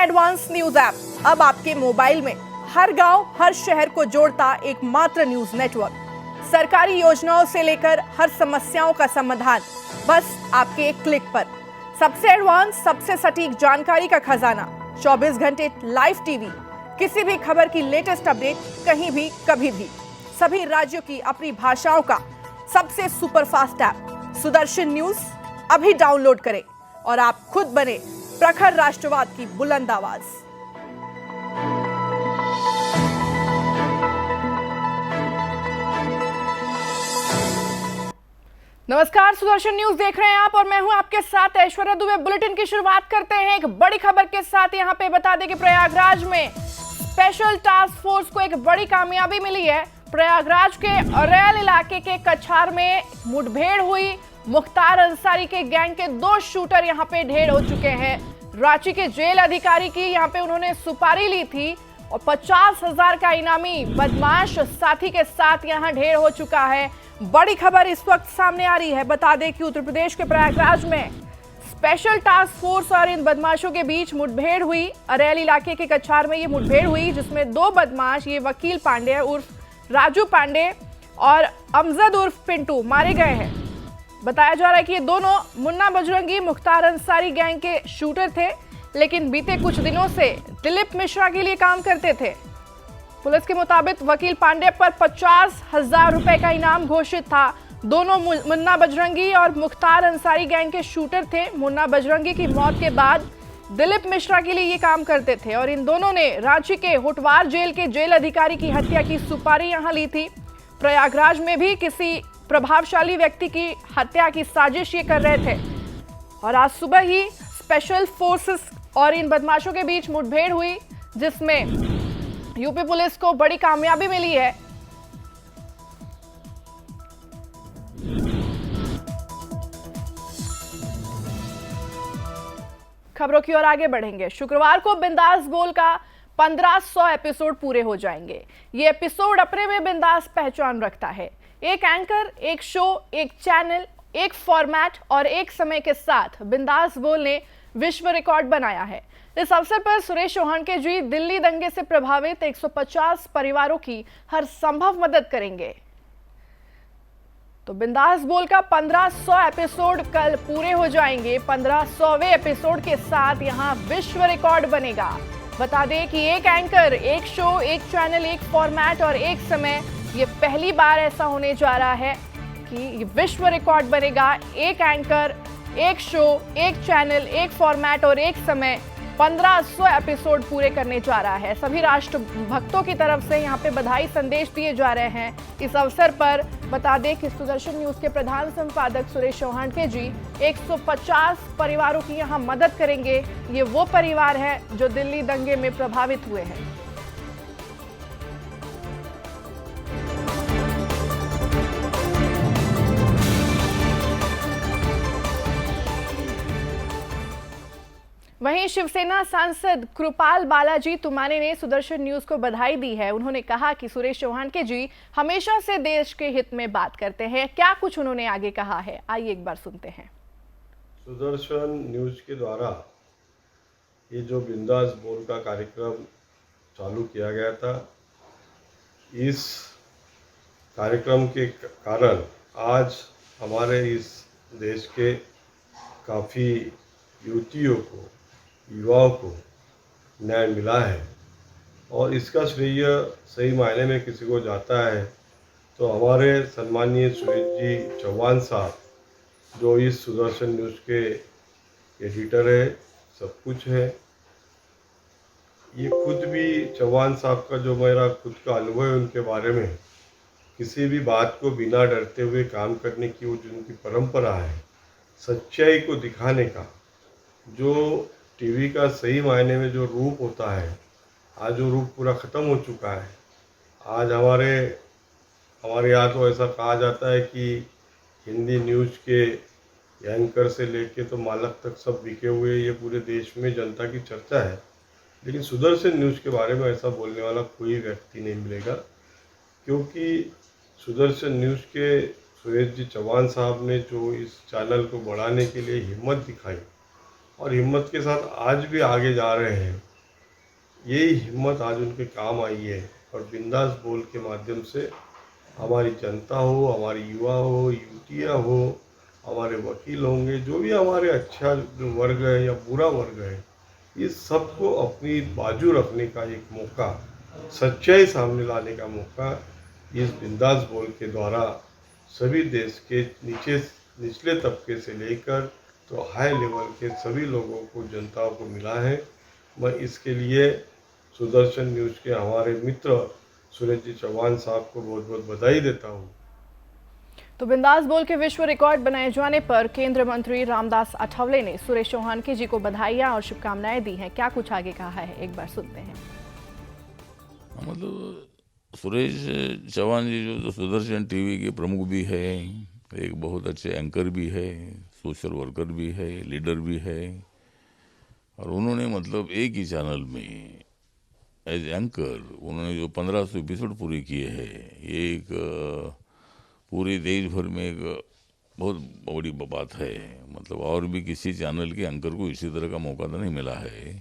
Advance news app अब आपके mobile में हर गांव, हर शहर को जोड़ता एकमात्र न्यूज नेटवर्क। सरकारी योजनाओं से लेकर हर समस्याओं का समाधान बस आपके एक क्लिक पर। सबसे एडवांस, सबसे सटीक जानकारी का खजाना, 24 घंटे लाइव टीवी, किसी भी खबर की लेटेस्ट अपडेट कहीं भी कभी भी, सभी राज्यों की अपनी भाषाओं का सबसे सुपरफास्ट ऐप सुदर्शन न्यूज अभी डाउनलोड करें और आप खुद बने प्रखर राष्ट्रवाद की बुलंद आवाज। नमस्कार, सुदर्शन न्यूज देख रहे हैं आप और मैं हूं आपके साथ ऐश्वर्या दुबे। बुलेटिन की शुरुआत करते हैं एक बड़ी खबर के साथ। यहां पे बता दें कि प्रयागराज में स्पेशल टास्क फोर्स को एक बड़ी कामयाबी मिली है। प्रयागराज के अरैल इलाके के कछार में मुठभेड़ हुई। मुख्तार अंसारी के गैंग के 2 शूटर यहां पे ढेर हो चुके हैं। रांची के जेल अधिकारी की यहां पे उन्होंने सुपारी ली थी और 50,000 का इनामी बदमाश साथी के साथ यहां ढेर हो चुका है। बड़ी खबर इस वक्त सामने आ रही है। बता दें कि उत्तर प्रदेश के प्रयागराज में स्पेशल टास्क फोर्स और इन बदमाशों के बीच मुठभेड़ हुई। अरैल इलाके के कछार में ये मुठभेड़ हुई जिसमें 2 बदमाश, ये वकील पांडे उर्फ राजू पांडे और अमजद उर्फ पिंटू मारे गए हैं। बताया जा रहा है कि ये दोनों मुन्ना बजरंगी मुख्तार अंसारी गैंग के शूटर थे, लेकिन बीते कुछ दिनों से दिलीप मिश्रा के लिए काम करते थे। पुलिस के मुताबिक वकील पांडे पर 50,000 रुपए का इनाम घोषित था। दोनों मुन्ना बजरंगी और मुख्तार अंसारी गैंग के शूटर थे। मुन्ना बजरंगी की मौत के बाद दिलीप मिश्रा के लिए ये काम करते थे और इन दोनों ने रांची के होटवार जेल के जेल अधिकारी की हत्या की सुपारी यहां ली थी। प्रयागराज में भी किसी प्रभावशाली व्यक्ति की हत्या की साजिश ये कर रहे थे और आज सुबह ही स्पेशल फोर्सेस और इन बदमाशों के बीच मुठभेड़ हुई जिसमें यूपी पुलिस को बड़ी कामयाबी मिली है। खबरों की ओर आगे बढ़ेंगे। शुक्रवार को बिंदास बोल का 1500 एपिसोड पूरे हो जाएंगे। ये एपिसोड अपने में बिंदास पहचान रखता है। एक एंकर, एक शो, एक चैनल, एक फॉर्मेट और एक समय के साथ बिंदास बोल ने विश्व रिकॉर्ड बनाया है। इस अवसर पर सुरेश चौहान जी दिल्ली दंगे से प्रभावित 150 परिवारों की हर संभव मदद करेंगे। तो बिंदास बोल का 1500 एपिसोड कल पूरे हो जाएंगे। 1500वें एपिसोड के साथ यहां विश्व रिकॉर्ड बनेगा। बता दें कि एक एंकर, एक शो, एक चैनल, एक फॉर्मेट और एक समय, ये पहली बार ऐसा होने जा रहा है कि विश्व रिकॉर्ड बनेगा। एक एंकर, एक शो, एक चैनल, एक फॉर्मेट और एक समय 1500 एपिसोड पूरे करने जा रहा है। सभी राष्ट्र भक्तों की तरफ से यहाँ पे बधाई संदेश दिए जा रहे हैं। इस अवसर पर बता दें कि सुदर्शन न्यूज के प्रधान संपादक सुरेश चौहान जी 150 परिवारों की यहाँ मदद करेंगे। ये वो परिवार है जो दिल्ली दंगे में प्रभावित हुए हैं। वहीं शिवसेना सांसद कृपाल बालाजी तुमाने ने सुदर्शन न्यूज को बधाई दी है। उन्होंने कहा कि सुरेश चौहान जी हमेशा से देश के हित में बात करते हैं। क्या कुछ उन्होंने आगे कहा है, आइए एक बार सुनते हैं। सुदर्शन न्यूज के द्वारा ये जो बिंदास बोल का कार्यक्रम चालू किया गया था, इस कार्यक्रम के कारण आज हमारे इस देश के काफ़ी युवतियों को, युवाओं को न्याय मिला है और इसका श्रेय सही मायने में किसी को जाता है तो हमारे सम्मानीय सुरेश जी चौहान साहब, जो इस सुदर्शन न्यूज़ के एडिटर है, सब कुछ है। ये खुद भी चौहान साहब का जो मेरा खुद का अनुभव है उनके बारे में, किसी भी बात को बिना डरते हुए काम करने की वो जो उनकी परंपरा है, सच्चाई को दिखाने का, जो टीवी का सही मायने में जो रूप होता है, आज वो रूप पूरा ख़त्म हो चुका है। आज हमारे यहाँ तो ऐसा कहा जाता है कि हिंदी न्यूज़ के एंकर से लेके तो मालक तक सब बिके हुए, ये पूरे देश में जनता की चर्चा है। लेकिन सुदर्शन न्यूज़ के बारे में ऐसा बोलने वाला कोई व्यक्ति नहीं मिलेगा, क्योंकि सुदर्शन न्यूज़ के सुरेश जी चौहान साहब ने जो इस चैनल को बढ़ाने के लिए हिम्मत दिखाई और हिम्मत के साथ आज भी आगे जा रहे हैं, यही हिम्मत आज उनके काम आई है और बिंदास बोल के माध्यम से हमारी जनता हो, हमारी युवा हो, युवतियाँ हो, हमारे वकील होंगे, जो भी हमारे अच्छा जो वर्ग है या बुरा वर्ग है, इस सबको अपनी बाजू रखने का एक मौका, सच्चाई सामने लाने का मौका इस बिंदास बोल के द्वारा सभी देश के निचले तबके से लेकर तो हाई लेवल के सभी लोगों को, जनता को मिला है। मैं इसके लिए सुदर्शन न्यूज़ के हमारे मित्र सुरेश जी चौहान साहब को बहुत बहुत बधाई देता हूँ। तो बिंदास बोल के विश्व रिकॉर्ड बनाए जाने पर केंद्रीय मंत्री रामदास अठावले ने सुरेश चौहान जी को बधाइयां और शुभकामनाएं दी हैं। क्या कुछ आगे कहा है, एक बार सुनते हैं। मतलब सुरेश चौहान जी जो सुदर्शन टीवी के प्रमुख भी है, एक बहुत अच्छे एंकर भी है, सोशल वर्कर भी है, लीडर भी है, और उन्होंने मतलब एक ही चैनल में एज एंकर उन्होंने जो 1500 एपिसोड पूरे किए हैं, ये एक पूरे देश भर में एक बहुत बड़ी बात है। मतलब और भी किसी चैनल के एंकर को इसी तरह का मौका तो नहीं मिला है,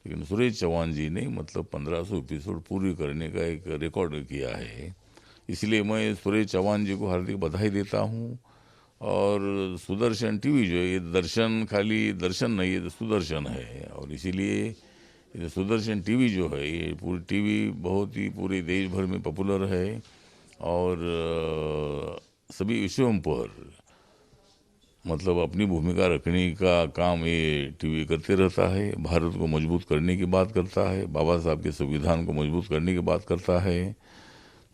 लेकिन सुरेश चौहान जी ने मतलब 1500 एपिसोड पूरी करने का एक रिकॉर्ड किया है। इसलिए मैं सुरेश चौहान जी को हार्दिक बधाई देता हूँ। और सुदर्शन टीवी जो है, ये दर्शन खाली दर्शन नहीं, ये तो सुदर्शन है, और इसीलिए ये सुदर्शन टीवी जो है, ये पूरी टीवी बहुत ही पूरे देश भर में पॉपुलर है और सभी विषयों पर मतलब अपनी भूमिका रखने का काम ये टीवी करते रहता है। भारत को मजबूत करने की बात करता है, बाबा साहब के संविधान को मजबूत करने की बात करता है।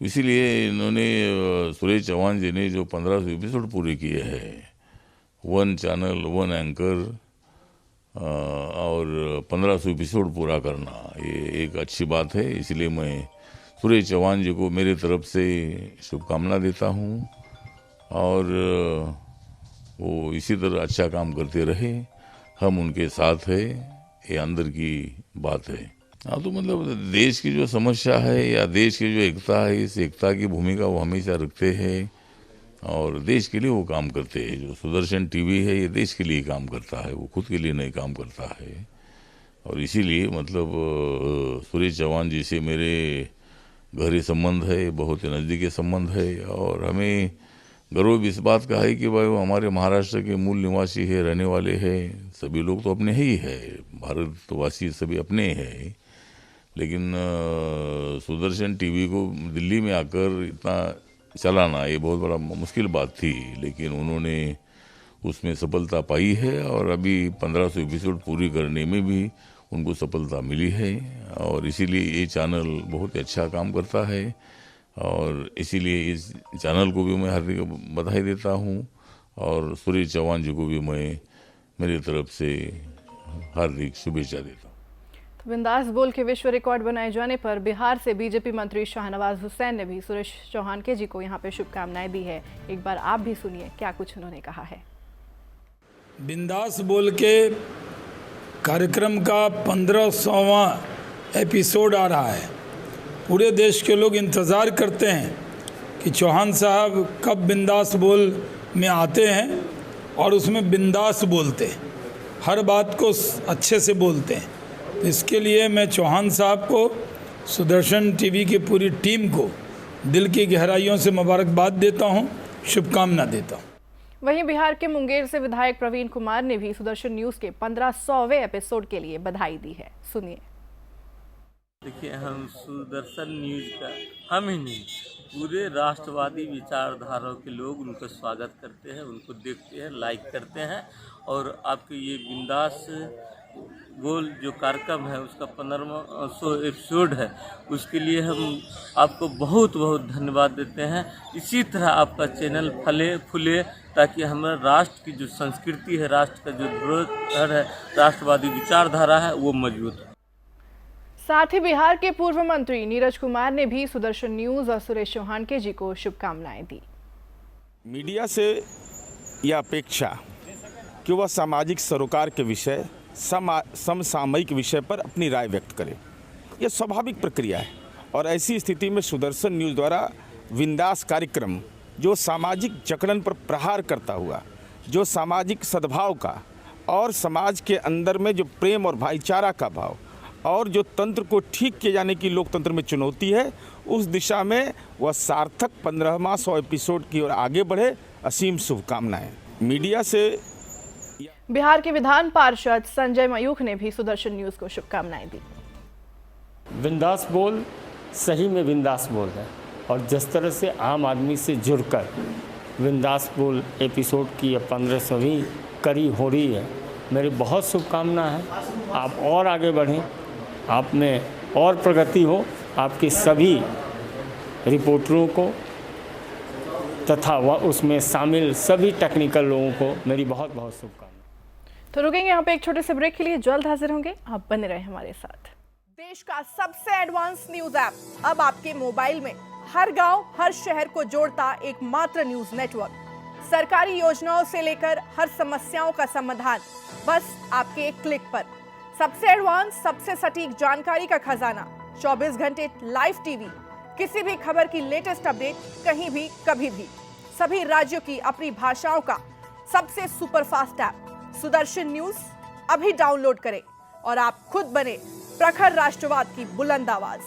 इसीलिए इन्होंने सुरेश चौहान जी ने जो 1500 एपिसोड पूरे किए हैं, 1 चैनल 1 एंकर और 1500 एपिसोड पूरा करना, ये एक अच्छी बात है। इसलिए मैं सुरेश चौहान जी को मेरे तरफ से शुभकामना देता हूँ और वो इसी तरह अच्छा काम करते रहे, हम उनके साथ है, ये अंदर की बात है। हाँ, तो मतलब देश की जो समस्या है या देश की जो एकता है, इस एकता की भूमिका वो हमेशा रखते हैं और देश के लिए वो काम करते हैं। जो सुदर्शन टीवी है, ये देश के लिए काम करता है, वो खुद के लिए नहीं काम करता है। और इसीलिए मतलब सुरेश चौहान जी से मेरे गहरे संबंध है, बहुत ही नज़दीकी संबंध है और हमें गर्व भी इस बात का है कि भाई वो हमारे महाराष्ट्र के मूल निवासी है, रहने वाले हैं। सभी लोग तो अपने ही है, भारतवासी सभी अपने हैं, लेकिन सुदर्शन टीवी को दिल्ली में आकर इतना चलाना ये बहुत बड़ा मुश्किल बात थी, लेकिन उन्होंने उसमें सफलता पाई है और अभी 1500 एपिसोड पूरी करने में भी उनको सफलता मिली है और इसीलिए ये चैनल बहुत अच्छा काम करता है और इसीलिए इस चैनल को भी मैं हार्दिक बधाई देता हूँ और सुरेश चौहान जी को भी मैं मेरी तरफ से हार्दिक शुभेच्छा देता हूँ। तो बिंदास बोल के विश्व रिकॉर्ड बनाए जाने पर बिहार से बीजेपी मंत्री शाहनवाज हुसैन ने भी सुरेश चौहान जी को यहाँ पे शुभकामनाएं दी है। एक बार आप भी सुनिए क्या कुछ उन्होंने कहा है। बिंदास बोल के कार्यक्रम का 1500वां एपिसोड आ रहा है। पूरे देश के लोग इंतज़ार करते हैं कि चौहान साहब कब बिंदास बोल में आते हैं और उसमें बिंदास बोलते हैं, हर बात को अच्छे से बोलते हैं। तो इसके लिए मैं चौहान साहब को, सुदर्शन टीवी की पूरी टीम को दिल की गहराइयों से मुबारकबाद देता हूं, शुभकामना देता हूं। वहीं बिहार के मुंगेर से विधायक प्रवीण कुमार ने भी सुदर्शन न्यूज के 1500वें एपिसोड के लिए बधाई दी है। सुनिए। देखिए, हम सुदर्शन न्यूज का हम ही नहीं, पूरे राष्ट्रवादी विचारधारा के लोग उनका स्वागत करते हैं, उनको देखते हैं, लाइक करते हैं और आपके ये बिंदास बोल जो कार्यक्रम है उसका 1500 एपिसोड है, उसके लिए हम आपको बहुत बहुत धन्यवाद देते हैं। इसी तरह आपका चैनल फले फूले ताकि हमारे राष्ट्र की जो संस्कृति है, राष्ट्र का जो धरोहर है, राष्ट्रवादी विचारधारा है, वो मजबूत है। साथ ही बिहार के पूर्व मंत्री नीरज कुमार ने भी सुदर्शन न्यूज और सुरेश चौहान जी को शुभकामनाएं दी। मीडिया से यह अपेक्षा कि वह सामाजिक सरोकार के विषय, समसामयिक विषय पर अपनी राय व्यक्त करे, यह स्वाभाविक प्रक्रिया है और ऐसी स्थिति में सुदर्शन न्यूज़ द्वारा बिंदास कार्यक्रम जो सामाजिक जकड़न पर प्रहार करता हुआ, जो सामाजिक सद्भाव का और समाज के अंदर में जो प्रेम और भाईचारा का भाव और जो तंत्र को ठीक किए जाने की लोकतंत्र में चुनौती है, उस दिशा में वह सार्थक 15वां 100 एपिसोड की ओर आगे बढ़े। असीम शुभकामनाएं। मीडिया से बिहार के विधान पार्षद संजय मयूख ने भी सुदर्शन न्यूज को शुभकामनाएं दी। बिंदास बोल सही में बिंदास बोल है, और जिस तरह से आम आदमी से जुड़कर बिंदास बोल एपिसोड की 1500वीं कड़ी हो रही है, मेरी बहुत शुभकामना है। आप और आगे बढ़ें, आप में और प्रगति हो। आपके सभी रिपोर्टरों को तथा वह उसमें शामिल सभी टेक्निकल लोगों को मेरी बहुत बहुत शुभकामनाएं। तो रुकेंगे यहाँ पे एक छोटे से ब्रेक के लिए, जल्द हाजिर होंगे, आप बने रहे हमारे साथ। देश का सबसे एडवांस न्यूज ऐप अब आपके मोबाइल में, हर गांव हर शहर को जोड़ता एकमात्र न्यूज नेटवर्क। सरकारी योजनाओं से लेकर हर समस्याओं का समाधान बस आपके एक क्लिक पर। सबसे एडवांस, सबसे सटीक जानकारी का खजाना, 24 घंटे लाइव टीवी, किसी भी खबर की लेटेस्ट अपडेट कहीं भी कभी भी, सभी राज्यों की अपनी भाषाओं का सबसे सुपरफास्ट ऐप सुदर्शन न्यूज अभी डाउनलोड करें और आप खुद बने प्रखर राष्ट्रवाद की बुलंद आवाज।